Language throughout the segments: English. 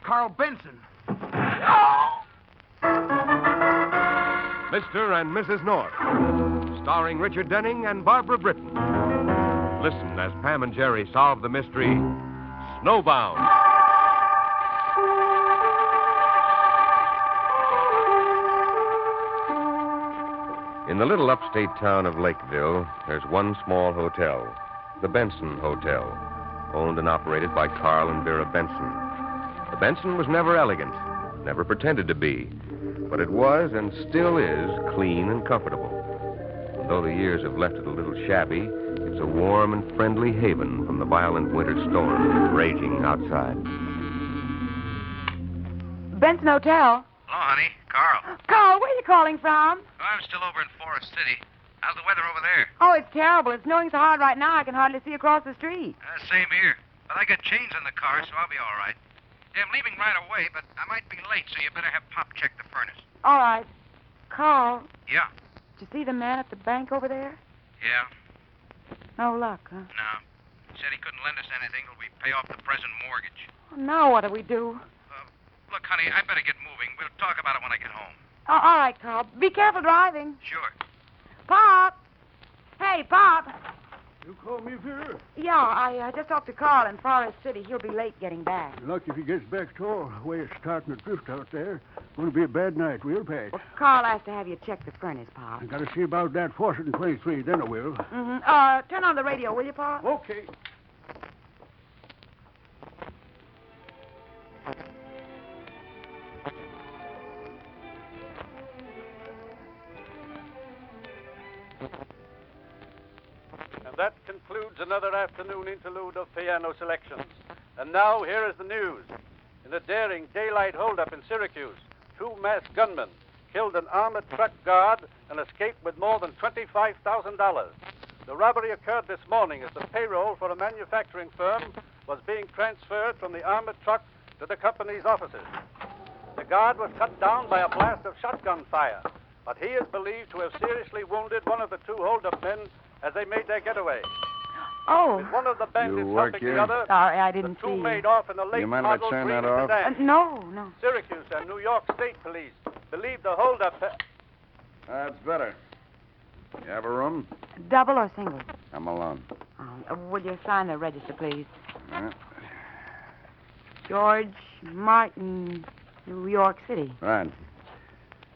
Carl Benson. Mr. and Mrs. North, starring Richard Denning and Barbara Britton. Listen as Pam and Jerry solve the mystery, Snowbound. In the little upstate town of Lakeville, there's one small hotel, the Benson Hotel, owned and operated by Carl and Vera Benson. The Benson was never elegant, never pretended to be, but it was and still is clean and comfortable. And though the years have left it a little shabby, it's a warm and friendly haven from the violent winter storm raging outside. Benson Hotel. Hello, honey. Carl. Carl, where are you calling from? Oh, I'm still over in Forest City. How's the weather over there? Oh, it's terrible. It's snowing so hard right now I can hardly see across the street. Same here. But I got chains in the car, so I'll be all right. Yeah, I'm leaving right away, but I might be late, so you better have Pop check the furnace. All right. Carl, Yeah. did you see the man at the bank over there? Yeah. No luck, huh? No. He said he couldn't lend us anything till we pay off the present mortgage. Well, now what do we do? Look, honey, I better get moving. We'll talk about it when I get home. Oh, all right, Carl. Be careful driving. Sure. Pop! Hey, Pop! You call me, Vera? Yeah, I just talked to Carl in Forest City. He'll be late getting back. Lucky if he gets back at all. The way it's starting to drift out there. Going to be a bad night, real bad. Well, Carl has to have you check the furnace, Pop. I got to see about that faucet in 23, then I will. Mm-hmm. Turn on the radio, will you, Pop? Okay. And that concludes another afternoon interlude of piano selections. And now, here is the news. In a daring daylight holdup in Syracuse, 2 masked gunmen killed an armored truck guard and escaped with more than $25,000. The robbery occurred this morning as the payroll for a manufacturing firm was being transferred from the armored truck to the company's offices. The guard was cut down by a blast of shotgun fire, but he is believed to have seriously wounded one of the 2 holdup men as they made their getaway. Oh. With one of the bandits You work helping here? the other, Sorry, I didn't the 2 see. made off in a late You mind if I model turn green that off? sedan. No. Syracuse and New York State Police believe the holdup... That's better. You have a room? Double or single? I'm alone. Will you sign the register, please? Yeah. George Martin, New York City. Right.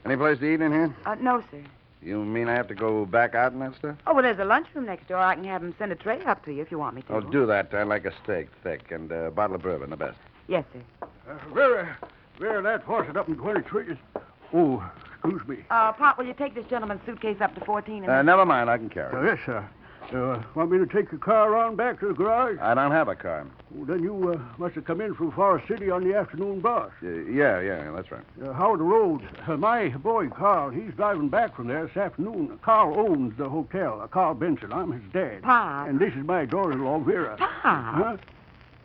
Any place to eat in here? No, sir. You mean I have to go back out and that stuff? Oh, well, there's a lunchroom next door. I can have him send a tray up to you if you want me to. Oh, do that. I like a steak, thick, and a bottle of bourbon, the best. Yes, sir. Vera, that faucet up in 23 is... Oh, excuse me. Pop, will you take this gentleman's suitcase up to 14 and... Never mind. I can carry it. Yes, sir. Want me to take your car around back to the garage? I don't have a car. Well, then you must have come in from Forest City on the afternoon bus. Yeah, that's right. How are the roads? My boy, Carl, he's driving back from there this afternoon. Carl owns the hotel, Carl Benson. I'm his dad. Pop. And this is my daughter-in-law, Vera. Pop. Huh?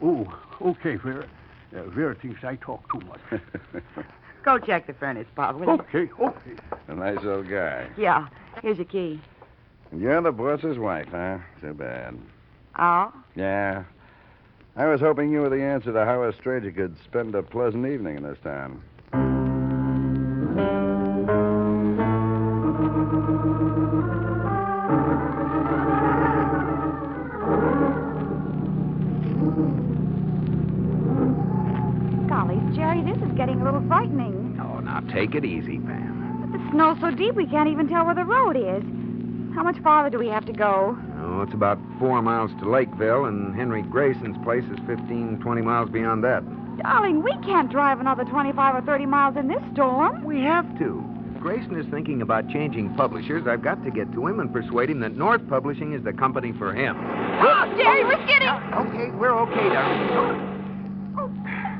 Oh, okay, Vera. Vera thinks I talk too much. Go check the furnace, Pop, will you? Okay. A nice old guy. Yeah. Here's your key. You're the boss's wife, huh? Too bad. Oh? Yeah. I was hoping you were the answer to how a stranger could spend a pleasant evening in this town. Golly, Jerry, this is getting a little frightening. Oh, now take it easy, Pam. But the snow's so deep we can't even tell where the road is. How much farther do we have to go? Oh, it's about 4 miles to Lakeville, and Henry Grayson's place is 15, 20 miles beyond that. Darling, we can't drive another 25 or 30 miles in this storm. We have to. If Grayson is thinking about changing publishers, I've got to get to him and persuade him that North Publishing is the company for him. Oh, Jerry, we're skidding. Okay, we're okay, darling. Oh,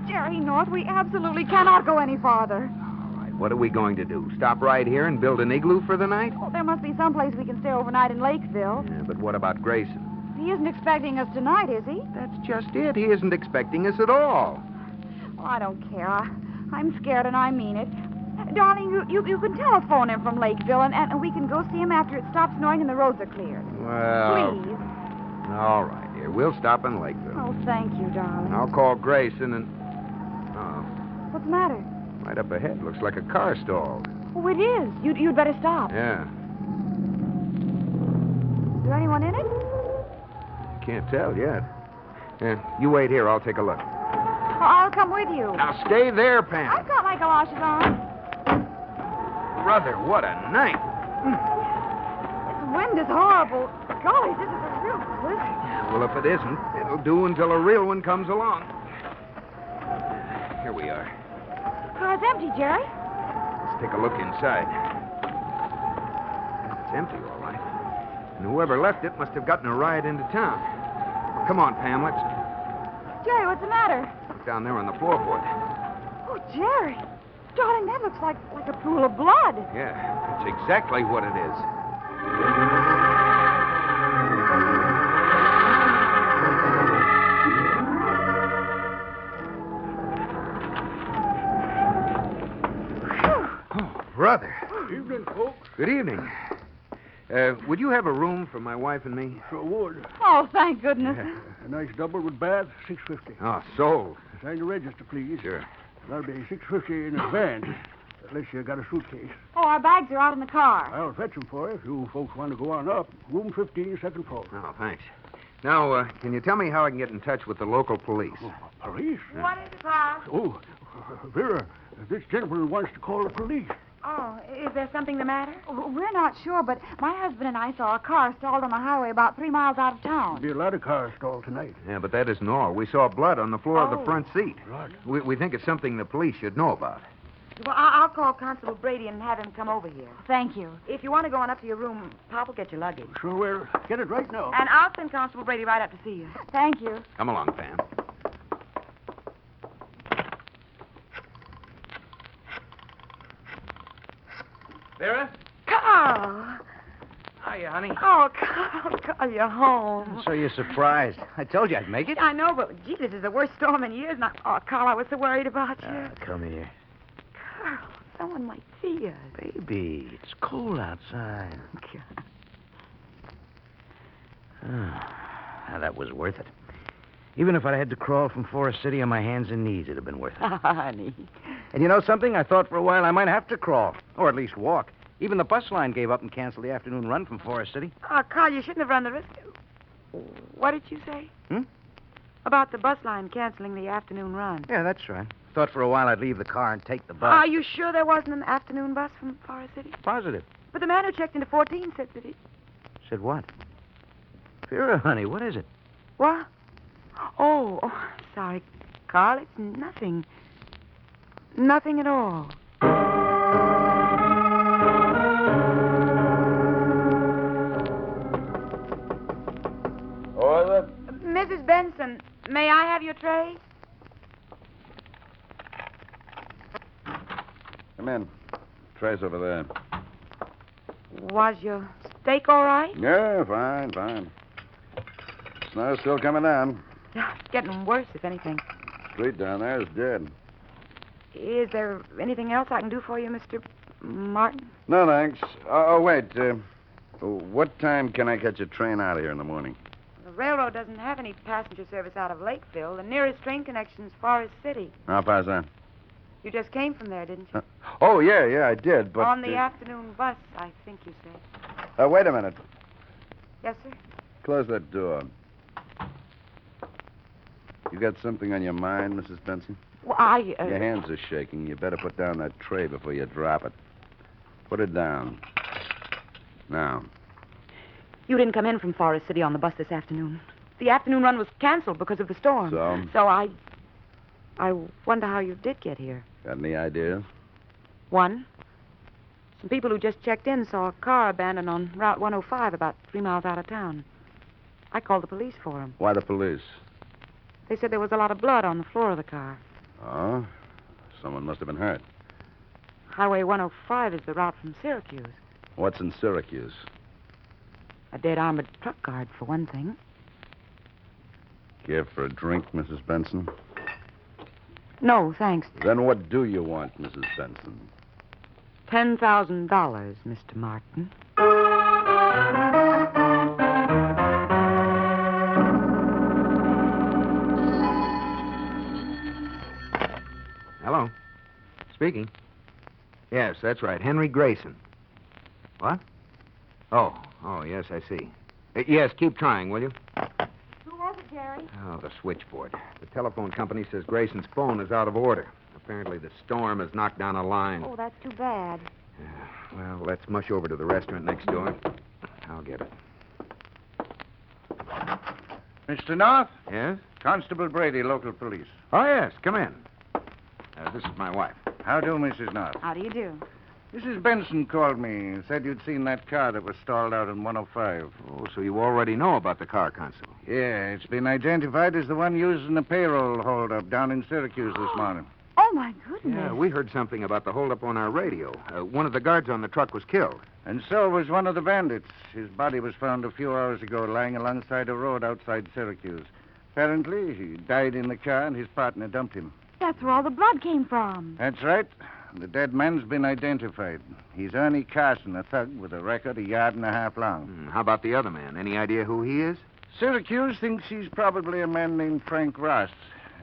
Jerry, North, we absolutely cannot go any farther. All right, what are we going to do? Stop right here and build an igloo for the night? Oh, there must be some place we can stay overnight in Lakeville. Yeah, but what about Grayson? He isn't expecting us tonight, is he? That's just it. He isn't expecting us at all. Well, I don't care. I'm scared, and I mean it. Darling, you can telephone him from Lakeville, and we can go see him after it stops snowing and the roads are cleared. Well... Please. All right, dear. We'll stop in Lakeville. Oh, thank you, darling. I'll call Grayson and... Oh, What's the matter? Right up ahead. Looks like a car stalled. Oh, it is. You'd better stop. Yeah. Is there anyone in it? Can't tell yet. You wait here. I'll take a look. I'll come with you. Now, stay there, Pam. I've got my galoshes on. Brother, what a night. This wind is horrible. Golly, this is a real blizzard. Well, if it isn't, it'll do until a real one comes along. Here we are. The car's empty, Jerry. Let's take a look inside. It's empty, all right. And whoever left it must have gotten a ride into town. Well, come on, Pam, let's Jerry, what's the matter? look down there on the floorboard. Oh, Jerry. Darling, that looks like a pool of blood. Yeah, that's exactly what it is. Oh, brother. Evening, folks. Good evening. Would you have a room for my wife and me? Sure would. Oh, thank goodness. A nice double with bath, $6.50. Oh, sold. Sign the register, please. Sure. That'll be $6.50 in advance, unless you got a suitcase. Oh, our bags are out in the car. I'll fetch them for you if you folks want to go on up. Room 15, second floor. Oh, thanks. Now, can you tell me how I can get in touch with the local police? Oh, police? What is it, Pa? Oh, Vera, this gentleman wants to call the police. Oh, is there something the matter? Oh, we're not sure, but my husband and I saw a car stalled on the highway about 3 miles out of town. There'll be a lot of cars stalled tonight. Yeah, but that isn't all. We saw blood on the floor of the Oh. front seat. Blood? We think it's something the police should know about. Well, I'll call Constable Brady and have him come over here. Thank you. If you want to go on up to your room, Pop will get your luggage. Sure will. Get it right now. And I'll send Constable Brady right up to see you. Thank you. Come along, Pam. Vera? Carl! Hiya, honey. Oh, Carl, you're home. So you're surprised. I told you I'd make it. I know, but gee, this is the worst storm in years. Now, oh, Carl, I was so worried about you. Come here. Carl, someone might see us. Baby, it's cold outside. Now, that was worth it. Even if I had to crawl from Forest City on my hands and knees, it'd have been worth it. Honey. And you know something? I thought for a while I might have to crawl, or at least walk. Even the bus line gave up and canceled the afternoon run from Forest City. Oh, Carl, you shouldn't have run the risk. What did you say? Hmm? About the bus line canceling the afternoon run. Yeah, that's right. Thought for a while I'd leave the car and take the bus. Are you sure there wasn't an afternoon bus from Forest City? Positive. But the man who checked into 14 said that he... Said what? Vera, honey, what is it? What? Oh, sorry, Carl. It's nothing. Nothing at all. Order. Mrs. Benson, may I have your tray? Come in. Tray's over there. Was your steak all right? Yeah, fine. Snow's still coming down. Yeah, it's getting worse, if anything. Street down there is dead. Is there anything else I can do for you, Mr. Martin? No, thanks. Oh, wait. What time can I catch a train out of here in the morning? The railroad doesn't have any passenger service out of Lakeville. The nearest train connection is Forest City. How far's that? You just came from there, didn't you? Oh, yeah, I did, but... On the afternoon bus, I think you said. Wait a minute. Yes, sir? Close that door. You got something on your mind, Mrs. Benson? Well, Your hands are shaking. You better put down that tray before you drop it. Put it down. Now. You didn't come in from Forest City on the bus this afternoon. The afternoon run was canceled because of the storm. So I wonder how you did get here. Got any ideas? One, some people who just checked in saw a car abandoned on Route 105 about 3 miles out of town. I called the police for them. Why the police? They said there was a lot of blood on the floor of the car. Oh? Someone must have been hurt. Highway 105 is the route from Syracuse. What's in Syracuse? A dead armored truck guard, for one thing. Care for a drink, Mrs. Benson? No, thanks. Then what do you want, Mrs. Benson? $10,000, Mr. Martin. Hello. Speaking. Yes, that's right. Henry Grayson. What? Oh, yes, I see. Yes, keep trying, will you? Who was it, Jerry? Oh, the switchboard. The telephone company says Grayson's phone is out of order. Apparently the storm has knocked down a line. Oh, that's too bad. Well, let's mush over to the restaurant next door. I'll get it. Mr. North? Yes? Constable Brady, local police. Oh, yes. Come in. This is my wife. How do, Mrs. North? How do you do? Mrs. Benson called me. Said you'd seen that car that was stalled out in 105. Oh, so you already know about the car, Constable. Yeah, it's been identified as the one used in the payroll holdup down in Syracuse this morning. Oh, my goodness. Yeah, we heard something about the holdup on our radio. One of the guards on the truck was killed. And so was one of the bandits. His body was found a few hours ago lying alongside a road outside Syracuse. Apparently, he died in the car and his partner dumped him. That's where all the blood came from. That's right. The dead man's been identified. He's Ernie Carson, a thug with a record 1.5 yards long. How about the other man? Any idea who he is? Syracuse thinks he's probably a man named Frank Ross.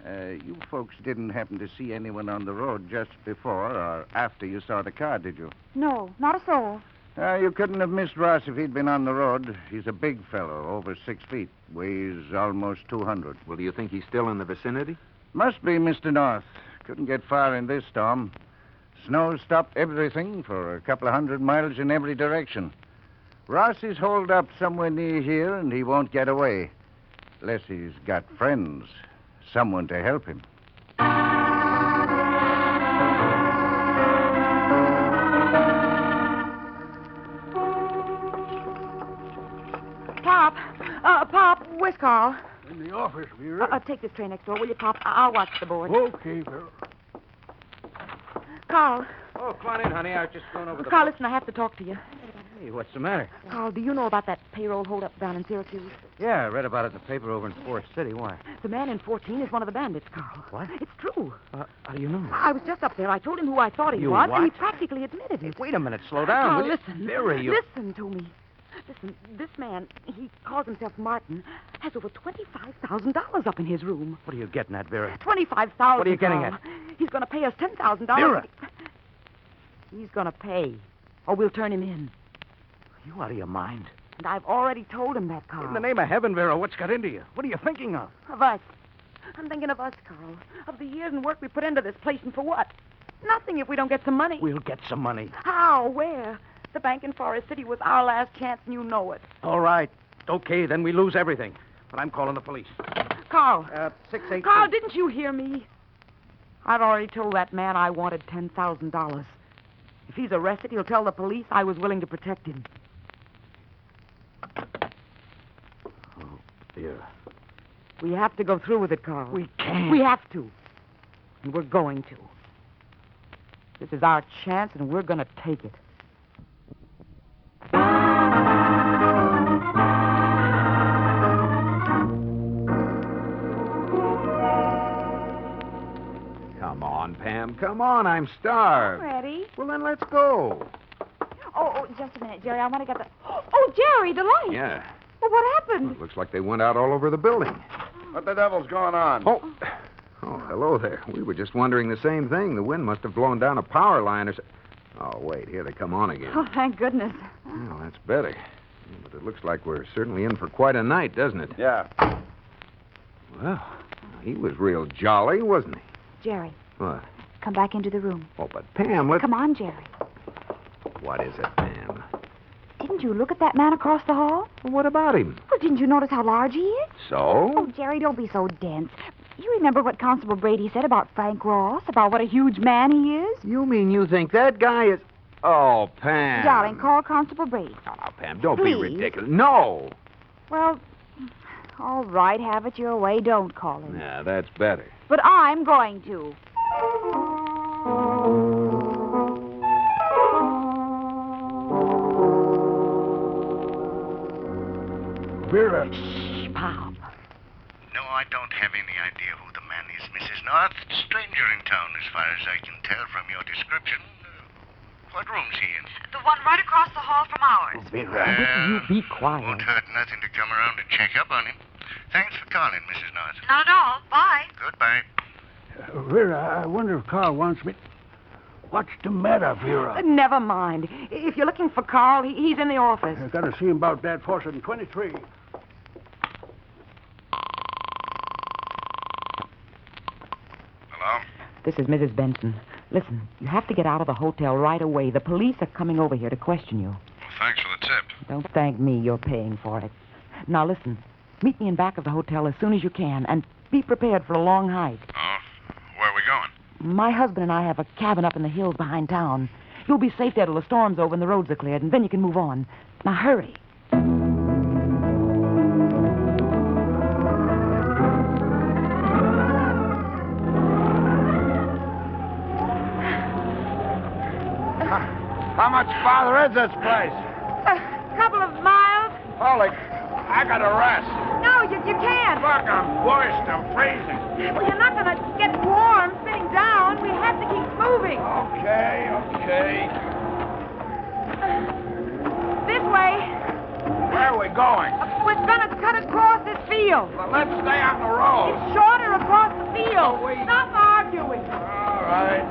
You folks didn't happen to see anyone on the road just before or after you saw the car, did you? No, not a soul. You couldn't have missed Ross if he'd been on the road. He's a big fellow, over 6 feet, weighs almost 200. Well, do you think he's still in the vicinity? Must be, Mr. North. Couldn't get far in this storm. Snow stopped everything for a couple of 100 miles in every direction. Ross is holed up somewhere near here, and he won't get away. Unless he's got friends. Someone to help him. Pop, where's Carl? In the office, Vera. Take this tray next door, will you, Pop? I'll watch the board. Okay, girl. Carl. Oh, come on in, honey. I was just going over the... Carl, listen, I have to talk to you. Hey, what's the matter? Carl, do you know about that payroll holdup down in Syracuse? Yeah, I read about it in the paper over in Forest City. Why? The man in 14 is one of the bandits, Carl. What? It's true. How do you know? I was just up there. I told him who I thought he You was, what? and he practically admitted it. Wait a minute. Slow down. Carl, will you? listen. Vera, you... Listen to me. Listen, this man, he calls himself Martin, has over $25,000 up in his room. What are you getting at, Vera? $25,000. What are you getting at? He's going to pay us $10,000. Vera! He's going to pay, or we'll turn him in. Are you out of your mind? And I've already told him that, Carl. In the name of heaven, Vera, what's got into you? What are you thinking of? Of us. I'm thinking of us, Carl. Of the years and work we put into this place, and for what? Nothing if we don't get some money. We'll get some money. How? Where? The bank in Forest City was our last chance, and you know it. All right. Okay, then we lose everything. But I'm calling the police. Carl. 682. Carl, didn't you hear me? I've already told that man I wanted $10,000. If he's arrested, he'll tell the police I was willing to protect him. Oh, Vera. We have to go through with it, Carl. We can't. We have to. And we're going to. This is our chance, and we're going to take it. Come on, Pam. Come on. I'm starved. Ready? Well, then let's go. Oh, just a minute, Jerry. I want to get the... Oh, Jerry, the light. Yeah. Well, what happened? It looks like they went out all over the building. What the devil's going on? Oh, hello there. We were just wondering the same thing. The wind must have blown down a power line or so... Oh, wait. Here they come on again. Oh, thank goodness. Well, that's better. Yeah, but it looks like we're certainly in for quite a night, doesn't it? Yeah. Well, he was real jolly, wasn't he? Jerry, What? come back into the room. Oh, but Pam, let's... Come on, Jerry. What is it, Pam? Didn't you look at that man across the hall? Well, what about him? Well, didn't you notice how large he is? So? Oh, Jerry, don't be so dense. You remember what Constable Brady said about Frank Ross, about what a huge man he is? You mean you think that guy is... Oh, Pam. Darling, call Constable Brady. Oh, Pam, don't Please. be ridiculous. No! Well, all right, have it your way. Don't call him. Yeah, that's better. But I'm going to. Vera. Pop. No, I don't have any idea who the man is, Mrs. North. Stranger in town, as far as I can tell from your description. What room's he in? The one right across the hall from ours. Vera, will you be quiet? Won't hurt nothing to come around and check up on him. Thanks for calling, Mrs. North. Not at all. Bye. Goodbye. Vera, I wonder if Carl wants me... What's the matter, Vera? Never mind. If you're looking for Carl, he's in the office. I gotta see him about that 423. Hello? This is Mrs. Benson. Listen, you have to get out of the hotel right away. The police are coming over here to question you. Well, thanks for the tip. Don't thank me. You're paying for it. Now, listen. Meet me in back of the hotel as soon as you can, and be prepared for a long hike. Oh? Where are we going? My husband and I have a cabin up in the hills behind town. You'll be safe there till the storm's over and the roads are cleared, and then you can move on. Now, hurry. How much farther is this place? A couple of miles. Holy, I gotta rest. No, you can't. Look, I'm washed. I'm freezing. Well, you're not going to get warm sitting down. We have to keep moving. Okay. This way. Where are we going? We're going to cut across this field. Well, let's stay on the road. It's shorter across the field. Stop arguing. All right.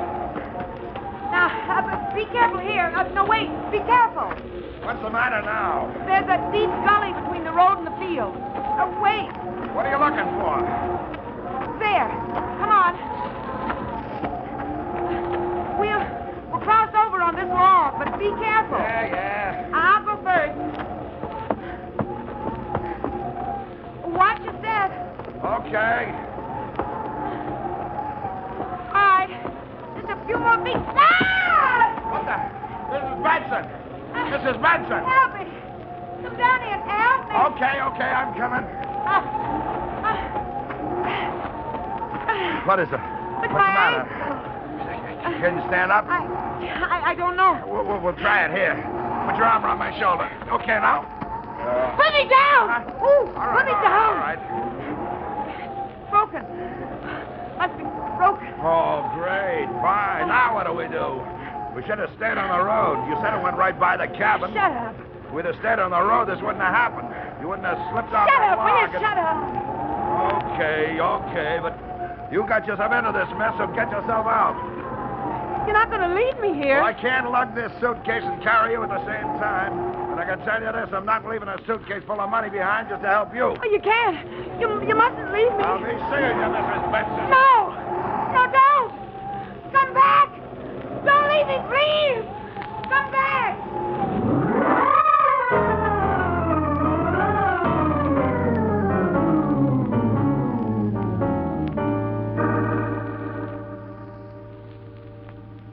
Now, be careful here. No, wait. Be careful. What's the matter now? There's a deep gully between the road and the field. Wait. What are you looking for? There. Come on. We'll cross over on this log, but be careful. Yeah. I'll go first. Watch your step. Okay. All right. Just a few more feet. Ah! What the? Mrs. Benson. Mrs. Benson. Help me. Come down here and help me. Okay, I'm coming. What is it? Look, What's my the matter? ankle. Can you stand up? I don't know. We'll try it here. Put your arm around my shoulder. Okay now? Put me down. Ooh, put me down. All right. Broken. Must be broken. Oh, great. Fine. Now what do? We should have stayed on the road. You said it went right by the cabin. Shut up. If we'd have stayed on the road, this wouldn't have happened. You wouldn't have slipped off Shut the up. Will log. you shut up? Okay, but you got yourself into this mess, so get yourself out. You're not going to leave me here. Well, I can't lug this suitcase and carry you at the same time. And I can tell you this, I'm not leaving a suitcase full of money behind just to help you. Oh, you can't. You mustn't leave me. I'll be seeing you, Mrs. Benson. No, don't. Come back. Don't leave me, please. Come back.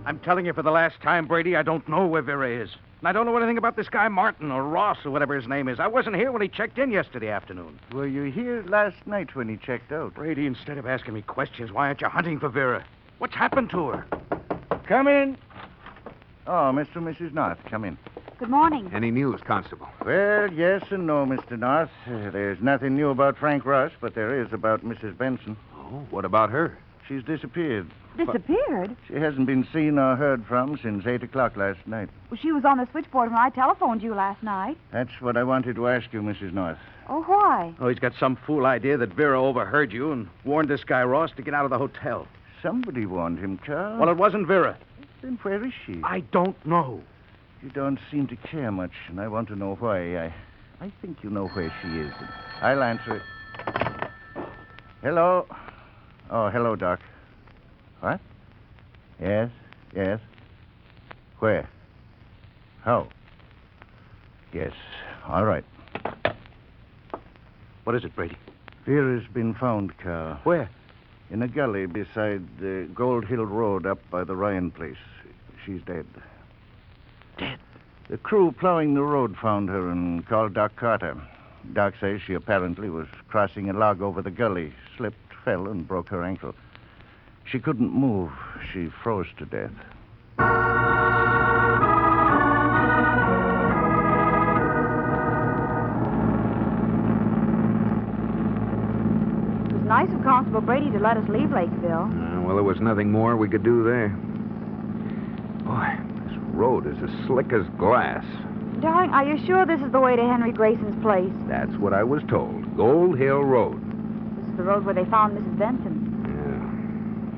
I'm telling you for the last time, Brady, I don't know where Vera is. And I don't know anything about this guy Martin or Ross or whatever his name is. I wasn't here when he checked in yesterday afternoon. Were you here last night when he checked out? Brady, instead of asking me questions, why aren't you hunting for Vera? What's happened to her? Come in. Oh, Mr. and Mrs. North, come in. Good morning. Any news, Constable? Well, yes and no, Mr. North. There's nothing new about Frank Ross, but there is about Mrs. Benson. Oh, what about her? She's disappeared. Disappeared? She hasn't been seen or heard from since 8 o'clock last night. Well, she was on the switchboard when I telephoned you last night. That's what I wanted to ask you, Mrs. North. Oh, why? Oh, he's got some fool idea that Vera overheard you and warned this guy Ross to get out of the hotel. Somebody warned him, Carl. Well, it wasn't Vera. Then where is she? I don't know. You don't seem to care much, and I want to know why. I think you know where she is. I'll answer it. Hello? Oh, hello, Doc. What? Yes. Where? How? Yes, all right. What is it, Brady? Vera's been found, Carl. Where? In a gully beside the Gold Hill Road up by the Ryan place. She's dead. Dead? The crew plowing the road found her and called Doc Carter. Doc says she apparently was crossing a log over the gully, slipped, fell, and broke her ankle. She couldn't move. She froze to death. It was nice of Constable Brady to let us leave Lakeville. Well, there was nothing more we could do there. Boy, this road is as slick as glass. Darling, are you sure this is the way to Henry Grayson's place? That's what I was told. Gold Hill Road. This is the road where they found Mrs. Benson.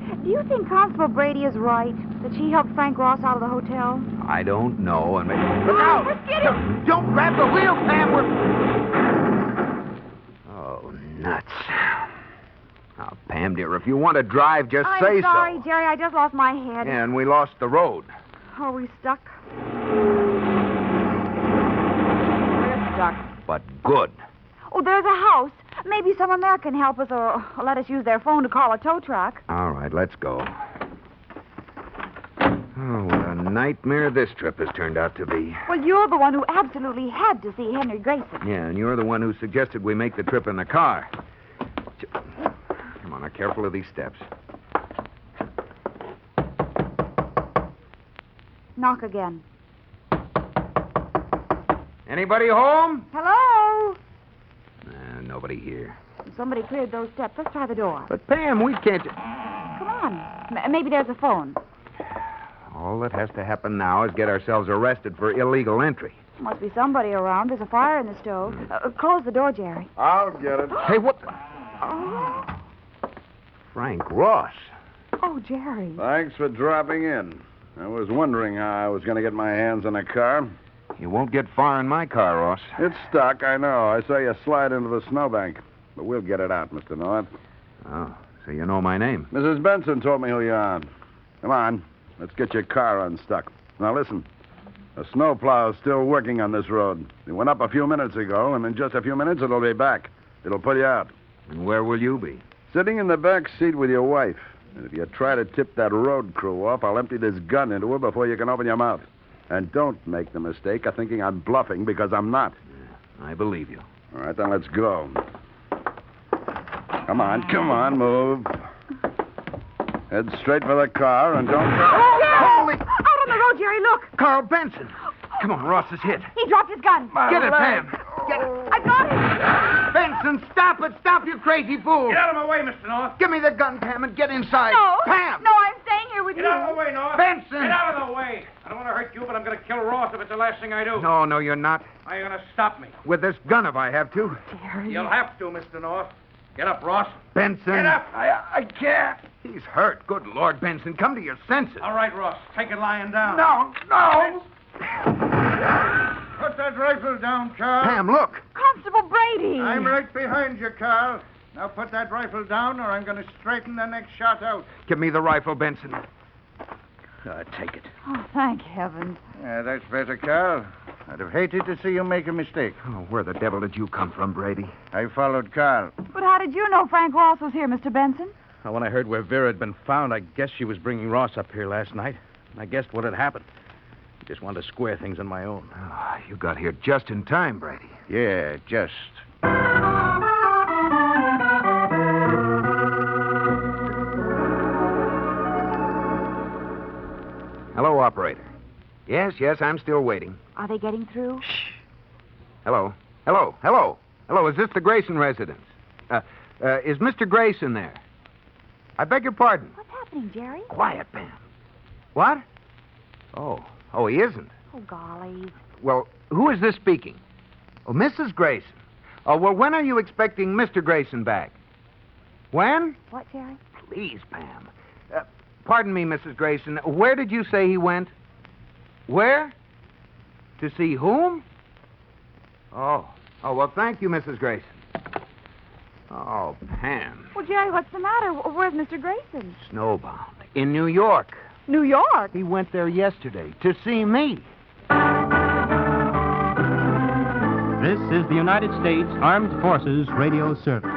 Yeah. Do you think Constable Brady is right that she helped Frank Ross out of the hotel? I don't know. And look out! We're skidding! Don't grab the wheel, Pam. Oh, nuts. Now, Pam, dear, if you want to drive, just say so. I'm sorry, Jerry. I just lost my head. Yeah, and we lost the road. Are we stuck? We're stuck. But good. Oh, there's a house. Maybe someone there can help us or let us use their phone to call a tow truck. All right, let's go. Oh, what a nightmare this trip has turned out to be. Well, you're the one who absolutely had to see Henry Grayson. Yeah, and you're the one who suggested we make the trip in the car. Come on, now, careful of these steps. Knock again. Anybody home? Hello? Nobody here. Somebody cleared those steps. Let's try the door. But, Pam, we can't... Come on. Maybe there's a phone. All that has to happen now is get ourselves arrested for illegal entry. Must be somebody around. There's a fire in the stove. Close the door, Jerry. I'll get it. Hey, what... Oh. Frank Ross. Oh, Jerry. Thanks for dropping in. I was wondering how I was going to get my hands on a car. You won't get far in my car, Ross. It's stuck, I know. I saw you slide into the snowbank. But we'll get it out, Mr. North. Oh, so you know my name. Mrs. Benson told me who you are. Come on. Let's get your car unstuck. Now, listen. A snowplow's still working on this road. It went up a few minutes ago, and in just a few minutes it'll be back. It'll pull you out. And where will you be? Sitting in the back seat with your wife. And if you try to tip that road crew off, I'll empty this gun into her before you can open your mouth. And don't make the mistake of thinking I'm bluffing, because I'm not. Yeah, I believe you. All right, then let's go. Come on, move. Head straight for the car and don't... Holy! Out on the road, Jerry, look. Carl Benson. Come on, Ross is hit. He dropped his gun. Get it, Pam. Get it. I got it. Benson, stop it. Stop, you crazy fool. Get out of my way, Mr. North. Give me the gun, Pam, and get inside. No. Pam. No, I'm staying here with you. Get out of the way, North. Benson. Get out of the way. I don't want to hurt you, but I'm going to kill Ross if it's the last thing I do. No, you're not. Are you going to stop me? With this gun if I have to. Jerry. You'll have to, Mr. North. Get up, Ross. Benson. Get up. I can't. He's hurt. Good Lord, Benson. Come to your senses. All right, Ross. Take it lying down. No. Put that rifle down, Carl. Pam, look. Constable Brady. I'm right behind you, Carl. Now put that rifle down, or I'm going to straighten the next shot out. Give me the rifle, Benson. Take it. Oh, thank heavens. Yeah, that's better, Carl. I'd have hated to see you make a mistake. Oh, where the devil did you come from, Brady? I followed Carl. But how did you know Frank Ross was here, Mr. Benson? Well, when I heard where Vera had been found, I guessed she was bringing Ross up here last night. And I guessed what had happened. I just wanted to square things on my own. Oh, you got here just in time, Brady. Yeah, just. Hello, operator. Yes, I'm still waiting. Are they getting through? Shh. Hello. Is this the Grayson residence? Is Mr. Grayson there? I beg your pardon. What's happening, Jerry? Quiet, Pam. What? Oh, he isn't. Oh, golly. Well, who is this speaking? Oh, Mrs. Grayson. Oh, well, when are you expecting Mr. Grayson back? When? What, Jerry? Please, Pam. Pardon me, Mrs. Grayson. Where did you say he went? Where? To see whom? Oh, well, thank you, Mrs. Grayson. Oh, Pam. Well, Jerry, what's the matter? Where's Mr. Grayson? Snowbound. In New York. New York? He went there yesterday to see me. This is the United States Armed Forces Radio Service.